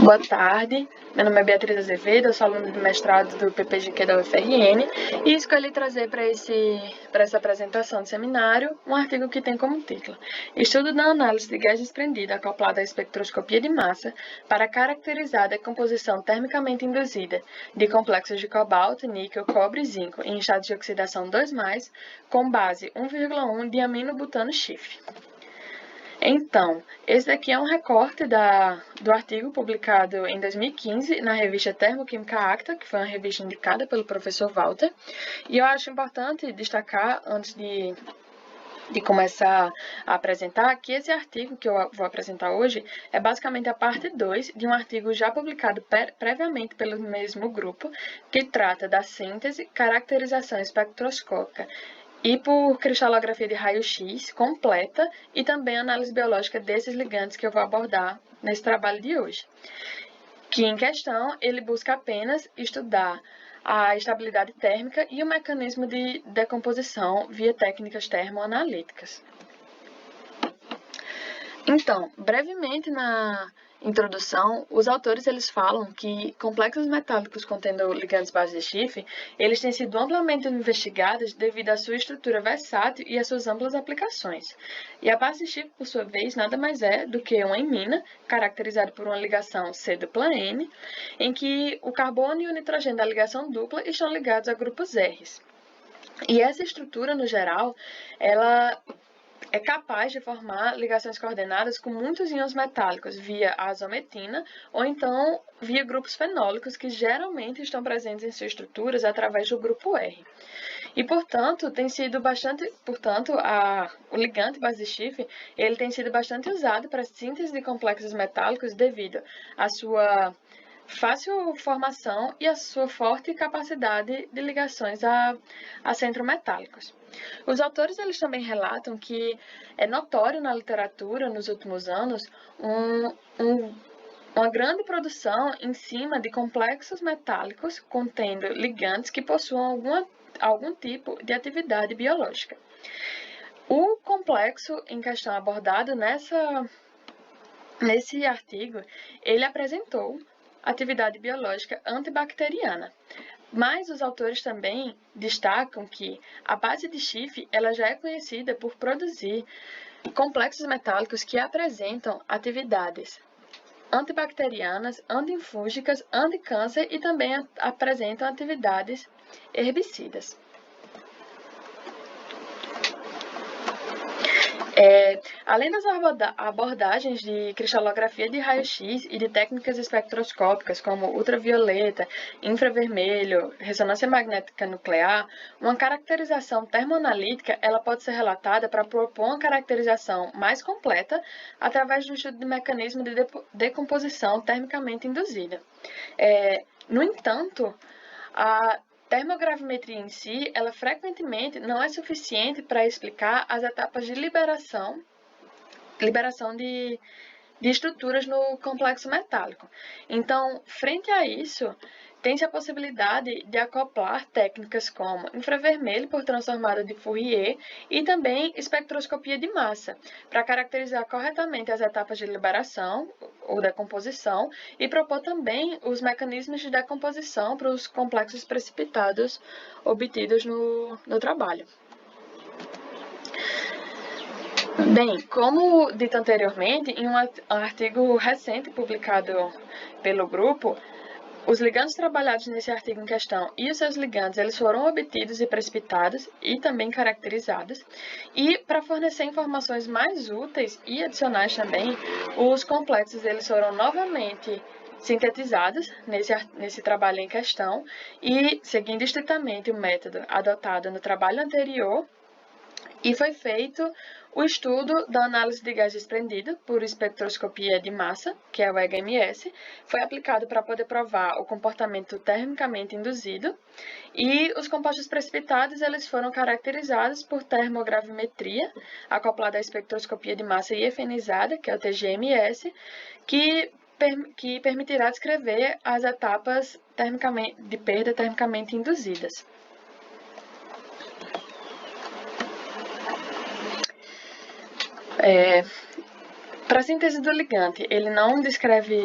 Boa tarde, meu nome é Beatriz Azevedo, eu sou aluna de mestrado do PPGQ da UFRN e escolhi trazer para essa apresentação de seminário um artigo que tem como título Estudo da análise de gás desprendido acoplado à espectroscopia de massa para caracterizar a decomposição termicamente induzida de complexos de cobalto, níquel, cobre e zinco em estado de oxidação 2+, com base 1,1 diaminobutano-chifre. Então, esse daqui é um recorte do artigo publicado em 2015 na revista Termoquímica Acta, que foi uma revista indicada pelo professor Walter. E eu acho importante destacar, antes de começar a apresentar, que esse artigo que eu vou apresentar hoje é basicamente a parte 2 de um artigo já publicado previamente pelo mesmo grupo, que trata da síntese, caracterização espectroscópica e por cristalografia de raio-x completa e também análise biológica desses ligantes que eu vou abordar nesse trabalho de hoje. Que, em questão, ele busca apenas estudar a estabilidade térmica e o mecanismo de decomposição via técnicas termoanalíticas. Então, brevemente na introdução, os autores eles falam que complexos metálicos contendo ligantes base de chifre, eles têm sido amplamente investigados devido à sua estrutura versátil e às suas amplas aplicações. E a base de chifre, por sua vez, nada mais é do que uma imina, caracterizada por uma ligação C-N, em que o carbono e o nitrogênio da ligação dupla estão ligados a grupos R. E essa estrutura, no geral, ela é capaz de formar ligações coordenadas com muitos íons metálicos via azometina ou então via grupos fenólicos que geralmente estão presentes em suas estruturas através do grupo R. E, portanto, o ligante base de chifre ele tem sido bastante usado para a síntese de complexos metálicos devido à sua fácil formação e a sua forte capacidade de ligações a centrometálicos. Os autores eles também relatam que é notório na literatura, nos últimos anos, uma grande produção em cima de complexos metálicos contendo ligantes que possuam algum tipo de atividade biológica. O complexo em questão abordado nesse artigo, ele apresentou atividade biológica antibacteriana. Mas os autores também destacam que a base de chifre ela já é conhecida por produzir complexos metálicos que apresentam atividades antibacterianas, antifúngicas, anticâncer e também apresentam atividades herbicidas. Além das abordagens de cristalografia de raio-x e de técnicas espectroscópicas como ultravioleta, infravermelho, ressonância magnética nuclear, uma caracterização termoanalítica ela pode ser relatada para propor uma caracterização mais completa através do estudo de mecanismo de decomposição termicamente induzida. No entanto, a termogravimetria em si, ela frequentemente não é suficiente para explicar as etapas de liberação de estruturas no complexo metálico. Então, frente a isso, tem-se a possibilidade de acoplar técnicas como infravermelho por transformada de Fourier e também espectroscopia de massa, para caracterizar corretamente as etapas de liberação ou decomposição e propor também os mecanismos de decomposição para os complexos precipitados obtidos no trabalho. Bem, como dito anteriormente, em um artigo recente publicado pelo grupo, os ligantes trabalhados nesse artigo em questão e os seus ligantes eles foram obtidos e precipitados e também caracterizados. E para fornecer informações mais úteis e adicionais também, os complexos eles foram novamente sintetizados nesse trabalho em questão e seguindo estritamente o método adotado no trabalho anterior, e foi feito o estudo da análise de gás desprendido por espectroscopia de massa, que é o EGMS, foi aplicado para poder provar o comportamento termicamente induzido, e os compostos precipitados eles foram caracterizados por termogravimetria, acoplada à espectroscopia de massa ionizada, que é o TGMS, que permitirá descrever as etapas de perda termicamente induzidas. Para a síntese do ligante, ele não descreve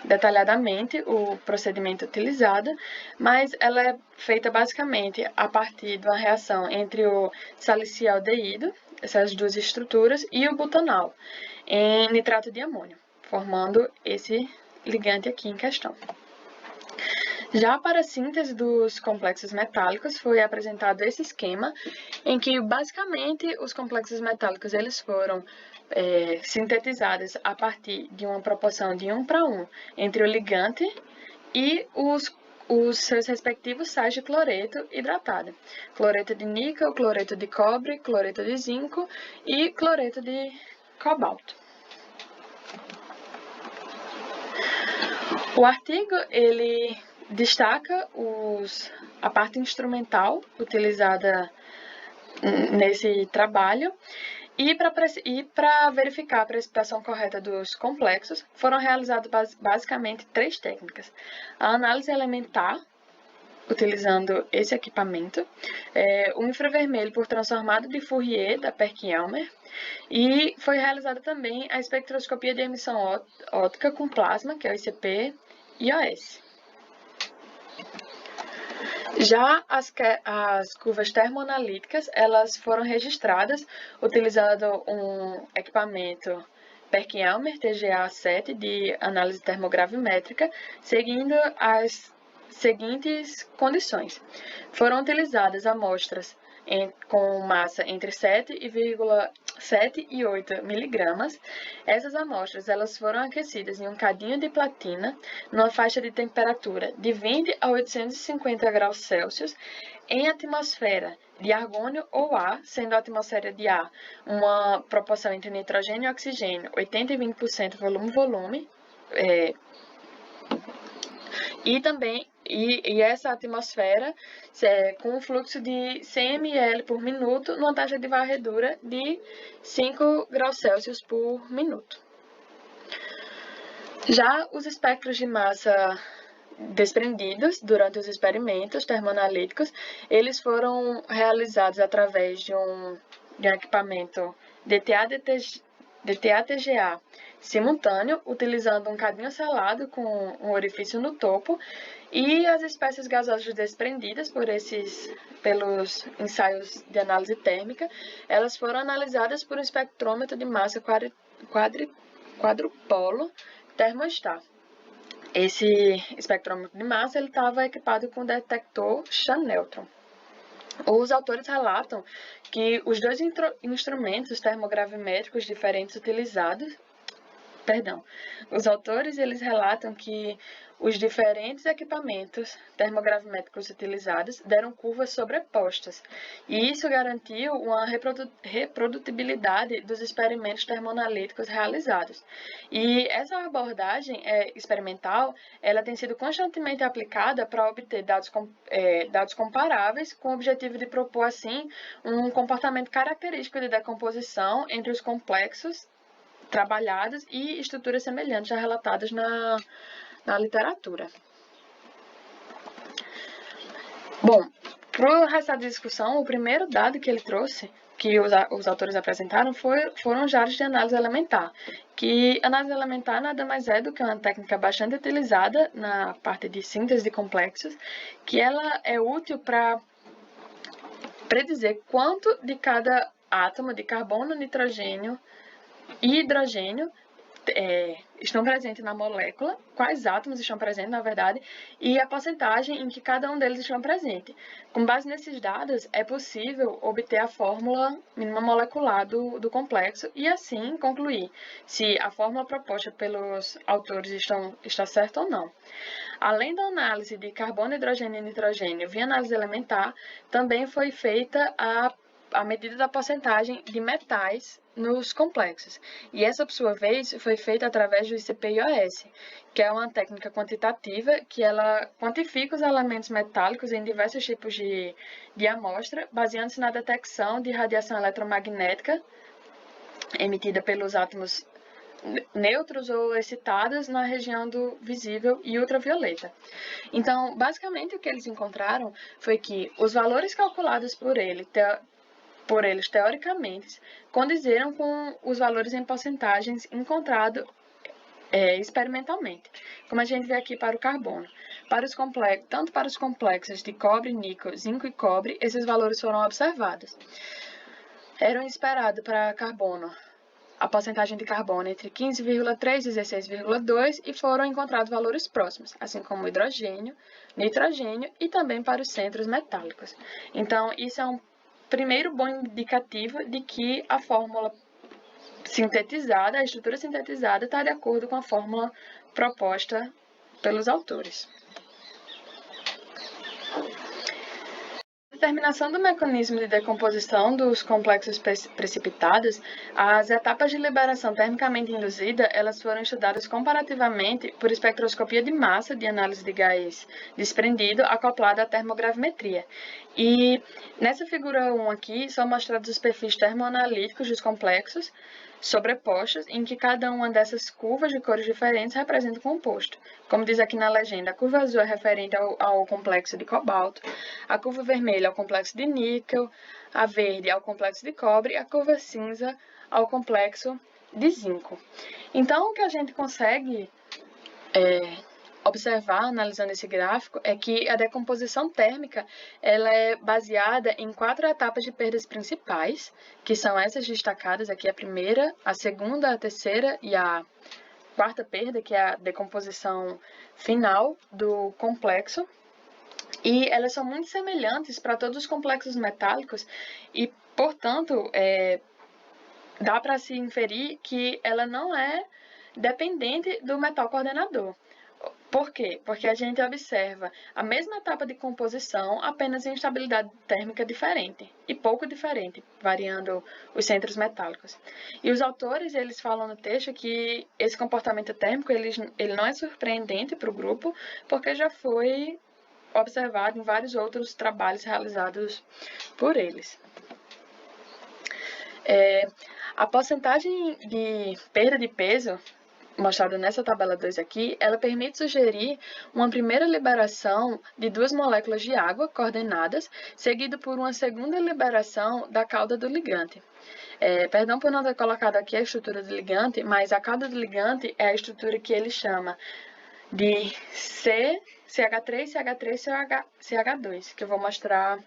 detalhadamente o procedimento utilizado, mas ela é feita basicamente a partir de uma reação entre o salicildeído, essas duas estruturas, e o butanal, em nitrato de amônio, formando esse ligante aqui em questão. Já para a síntese dos complexos metálicos, foi apresentado esse esquema, em que basicamente os complexos metálicos eles foram sintetizados a partir de uma proporção de 1:1 entre o ligante e os seus respectivos sais de cloreto hidratado. Cloreto de níquel, cloreto de cobre, cloreto de zinco e cloreto de cobalto. O artigo ele destaca a parte instrumental utilizada nesse trabalho e para verificar a precipitação correta dos complexos foram realizadas basicamente 3 técnicas. A análise elementar, utilizando esse equipamento, o infravermelho por transformado de Fourier, da Perkin-Elmer, e foi realizada também a espectroscopia de emissão óptica com plasma, que é o ICP-IOS. Já as curvas termoanalíticas, elas foram registradas utilizando um equipamento Perkin-Elmer TGA-7 de análise termogravimétrica, seguindo as seguintes condições. Foram utilizadas amostras com massa entre 7,7 e 8 miligramas. Essas amostras elas foram aquecidas em um cadinho de platina, numa faixa de temperatura de 20 a 850 graus Celsius, em atmosfera de argônio ou ar, sendo a atmosfera de ar uma proporção entre nitrogênio e oxigênio, 80 e 20% volume-volume, e essa atmosfera com um fluxo de 100 ml por minuto, numa taxa de varredura de 5 graus Celsius por minuto. Já os espectros de massa desprendidos durante os experimentos termoanalíticos, eles foram realizados através de um equipamento DTA-TGA simultâneo, utilizando um cadinho selado com um orifício no topo, e as espécies gasosas desprendidas pelos ensaios de análise térmica, elas foram analisadas por um espectrômetro de massa quadrupolo termostat. Esse espectrômetro de massa estava equipado com detector Chan-neutron. Os autores relatam que os dois instrumentos termogravimétricos diferentes utilizados, os autores eles relatam que os diferentes equipamentos termogravimétricos utilizados deram curvas sobrepostas, e isso garantiu uma reprodutibilidade dos experimentos termoanalíticos realizados. E essa abordagem experimental ela tem sido constantemente aplicada para obter dados comparáveis, com o objetivo de propor, assim, um comportamento característico de decomposição entre os complexos trabalhados e estruturas semelhantes já relatadas na literatura. Bom, para o resto da discussão, o primeiro dado que ele trouxe, que os autores apresentaram, foram os dados de análise elementar, que análise elementar nada mais é do que uma técnica bastante utilizada na parte de síntese de complexos, que ela é útil para predizer quanto de cada átomo de carbono, nitrogênio e hidrogênio estão presentes na molécula, quais átomos estão presentes, na verdade, e a porcentagem em que cada um deles estão presentes. Com base nesses dados, é possível obter a fórmula mínima molecular do complexo e, assim, concluir se a fórmula proposta pelos autores está certa ou não. Além da análise de carbono, hidrogênio e nitrogênio via análise elementar, também foi feita a medida da porcentagem de metais nos complexos. E essa, por sua vez, foi feita através do ICP-IOS, que é uma técnica quantitativa que ela quantifica os elementos metálicos em diversos tipos de amostra, baseando-se na detecção de radiação eletromagnética emitida pelos átomos neutros ou excitados na região do visível e ultravioleta. Então, basicamente, o que eles encontraram foi que os valores calculados por eles, teoricamente, condizeram com os valores em porcentagens encontrados experimentalmente, como a gente vê aqui para o carbono. Tanto para os complexos de cobre, níquel, zinco e cobre, esses valores foram observados. Eram esperados para carbono a porcentagem de carbono entre 15,3 e 16,2 e foram encontrados valores próximos, assim como hidrogênio, nitrogênio e também para os centros metálicos. Então, isso é um primeiro bom indicativo de que a fórmula sintetizada, a estrutura sintetizada, está de acordo com a fórmula proposta pelos autores. Determinação do mecanismo de decomposição dos complexos precipitados, as etapas de liberação termicamente induzida, elas foram estudadas comparativamente por espectroscopia de massa de análise de gás desprendido acoplada à termogravimetria. E nessa figura 1 aqui são mostrados os perfis termoanalíticos dos complexos sobrepostos, em que cada uma dessas curvas de cores diferentes representa um composto. Como diz aqui na legenda, a curva azul é referente ao complexo de cobalto, a curva vermelha ao complexo de níquel, a verde ao complexo de cobre e a curva cinza ao complexo de zinco. Então, o que a gente consegue observar, analisando esse gráfico, é que a decomposição térmica ela é baseada em 4 etapas de perdas principais, que são essas destacadas aqui, a primeira, a segunda, a terceira e a quarta perda, que é a decomposição final do complexo. E elas são muito semelhantes para todos os complexos metálicos e, portanto, dá para se inferir que ela não é dependente do metal coordenador. Por quê? Porque a gente observa a mesma etapa de composição, apenas em estabilidade térmica diferente, e pouco diferente, variando os centros metálicos. E os autores, eles falam no texto que esse comportamento térmico, ele não é surpreendente para o grupo, porque já foi observado em vários outros trabalhos realizados por eles. A porcentagem de perda de peso mostrada nessa tabela 2 aqui, ela permite sugerir uma primeira liberação de 2 moléculas de água coordenadas, seguido por uma segunda liberação da cauda do ligante. Perdão por não ter colocado aqui a estrutura do ligante, mas a cauda do ligante é a estrutura que ele chama de CH3, CH3, CH2, que eu vou mostrar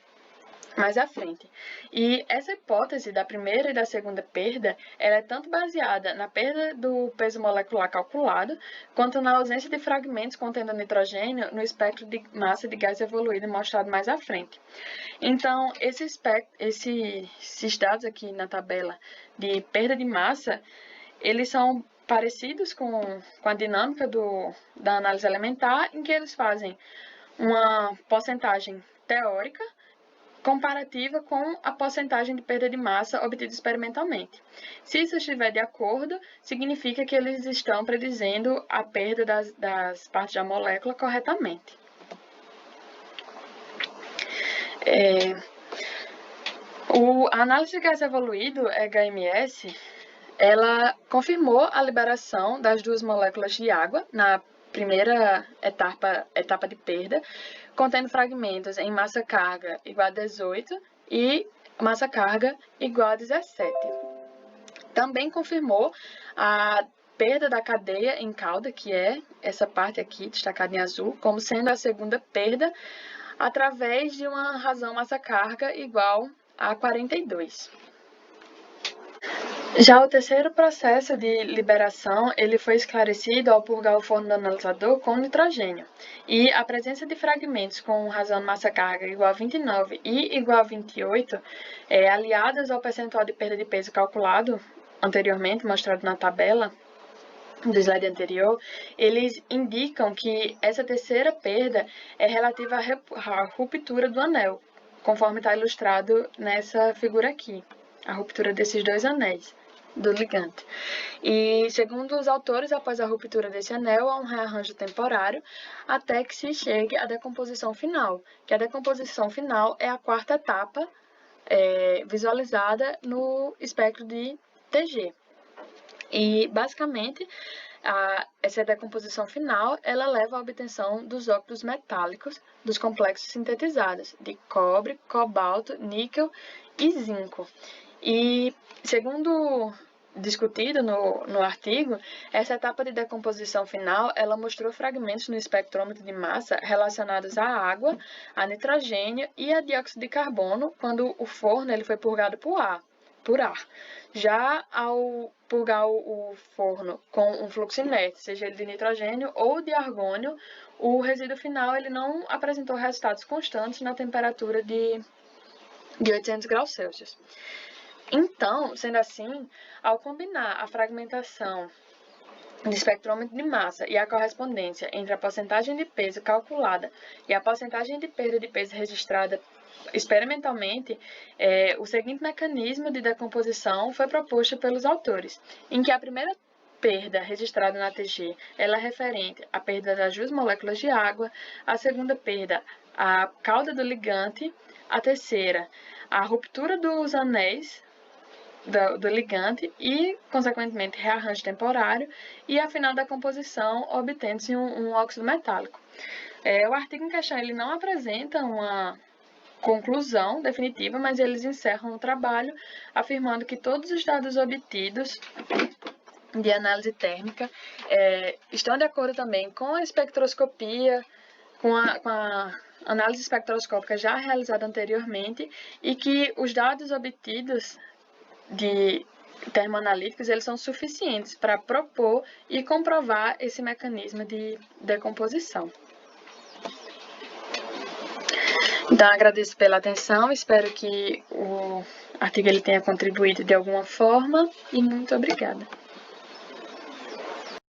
mais à frente. E essa hipótese da primeira e da segunda perda, ela é tanto baseada na perda do peso molecular calculado, quanto na ausência de fragmentos contendo nitrogênio no espectro de massa de gás evoluído mostrado mais à frente. Então, esses dados aqui na tabela de perda de massa, eles são parecidos com a dinâmica da análise elementar, em que eles fazem uma porcentagem teórica comparativa com a porcentagem de perda de massa obtida experimentalmente. Se isso estiver de acordo, significa que eles estão predizendo a perda das partes da molécula corretamente. A análise de gás evoluído, HMS, ela confirmou a liberação das 2 moléculas de água na primeira etapa de perda, contendo fragmentos em massa-carga igual a 18 e massa-carga igual a 17. Também confirmou a perda da cadeia em cauda, que é essa parte aqui, destacada em azul, como sendo a segunda perda, através de uma razão massa-carga igual a 42. Já o terceiro processo de liberação, ele foi esclarecido ao purgar o forno do analisador com nitrogênio. E a presença de fragmentos com razão massa-carga igual a 29 e igual a 28, aliadas ao percentual de perda de peso calculado anteriormente, mostrado na tabela do slide anterior, eles indicam que essa terceira perda é relativa à ruptura do anel, conforme está ilustrado nessa figura aqui, a ruptura desses 2 anéis do ligante. E, segundo os autores, após a ruptura desse anel, há um rearranjo temporário até que se chegue à decomposição final, que a decomposição final é a 4ª etapa visualizada no espectro de TG. E, basicamente, essa decomposição final, ela leva à obtenção dos óxidos metálicos dos complexos sintetizados, de cobre, cobalto, níquel e zinco. E, segundo discutido no artigo, essa etapa de decomposição final, ela mostrou fragmentos no espectrômetro de massa relacionados à água, a nitrogênio e a dióxido de carbono, quando o forno ele foi purgado por ar. Já ao purgar o forno com um fluxo inerte, seja ele de nitrogênio ou de argônio, o resíduo final ele não apresentou resultados constantes na temperatura de 800 graus Celsius. Então, sendo assim, ao combinar a fragmentação de espectrômetro de massa e a correspondência entre a porcentagem de peso calculada e a porcentagem de perda de peso registrada experimentalmente, o seguinte mecanismo de decomposição foi proposto pelos autores, em que a primeira perda registrada na TG ela é referente à perda das 2 moléculas de água, a segunda perda à cauda do ligante, a terceira a ruptura dos anéis do ligante e, consequentemente, rearranjo temporário, e a final da composição obtendo-se um óxido metálico. O artigo em questão ele não apresenta uma conclusão definitiva, mas eles encerram o trabalho afirmando que todos os dados obtidos de análise térmica estão de acordo também com a espectroscopia, com a análise espectroscópica já realizada anteriormente, e que os dados obtidos de termoanalíticos eles são suficientes para propor e comprovar esse mecanismo de decomposição. Então, agradeço pela atenção, espero que o artigo ele tenha contribuído de alguma forma e muito obrigada.